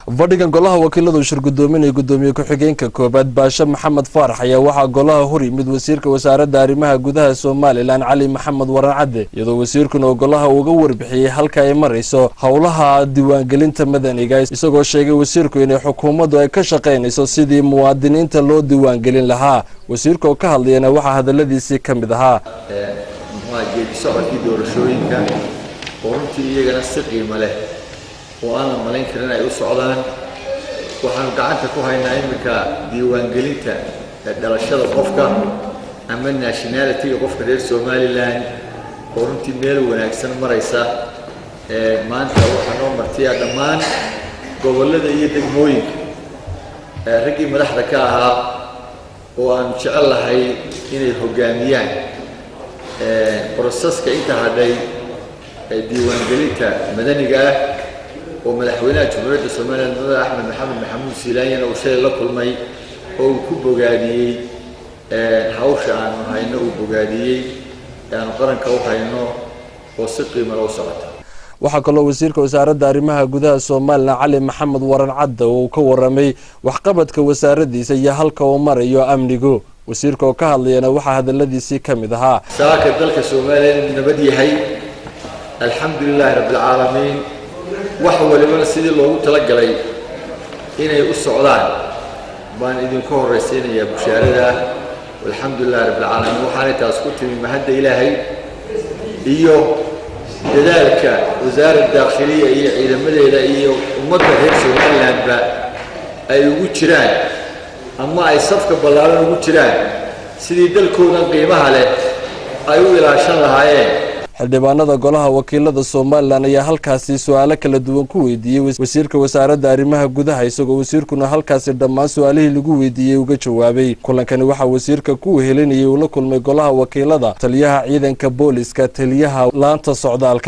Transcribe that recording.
fadhigan golaha wakiiladu shirgudoominaya gudoomiye ku-xigeenka koobaad Baasha Maxamed Faarax ayaa waxa golaha hor yimid wasiirka wasaaradda arrimaha gudaha Soomaaliland Cali Maxamed Waran Cadde iyadoo wasiirkuna golaha uga warbixiyay halka ay marayso howlaha diiwaangelinta madaniga isagoo sheegay wasiirku in xukuumaddu ay ka shaqeynayso sidii muwaadiniinta loo diiwaangelin lahaa wasiirka oo ka hadlayna waxa hadaladiisii kamid ahaa socodkii doorashooyinka runtii iyagana si qiimo leh oo aan malayn karin ay u socdaan waxaan gacanta ku haynaa imika diiwaangelinta dhalashada qofka ama nationality qofka reer Soomaaliland oo runtii meel wanaagsan maraysa maanta waxaan oo martiya dhammaan gobolada iyo degmooyinka ragii madaxda ka ahaa oo aan jecel lahay inay hogaamiyaan بروسس كأنت هذي ديوانجليتا مدنية ومدحونا جمهورية الصومال أحمد محمود سيلاني أو شيء لكل ماي أو كوبوغادي هاوش عن هينو بوغادي يعني قرن كوه هينو وسقي مروسات waxaa kaloo wasiirka wasaaradda arrimaha gudaha Soomaaliland Cali Maxamed Waran Cadde oo ka waramay waxqabadka wasaaraddiisa iyo halka uu marayo amnigu wasiirka oo ka hadlayna waxa hadaladiisii kamid ahaa saaka dalka Soomaaliland nabad yahay alxamdulillaah rabbil caalamiin wax waliba sidii loogu talagalay inay u socdaan baan idin ka horeysiinaya bushaarada alxamdulillaah rabbil caalamiin waxaan taas ku timi mahad ilaahay iyo dadaalka wasaaradda dakhliga iyo ciidamadeeda iyo ummadda reer Soomaaliland ba ay ugu jiraan ama ay safka ballaaran ugu jiraan sidii dalkooda qiimaha leh ay u ilaashan lahaayeen xildhibaanada golaha wakiilada Soomaaliland ayaa halkaasi su'aalo kala duwan ku weydiiyay wasiirka wasaaradda arrimaha gudaha isagoo wasiirkuna halkaasi dhammaan su'aalihii lagu weydiiyay uga jawaabay kulankani waxa wasiirka ku helinayay uu la kulmay golaha wakiilada taliyaha ciidanka booliska taliyaha laanta socdaalka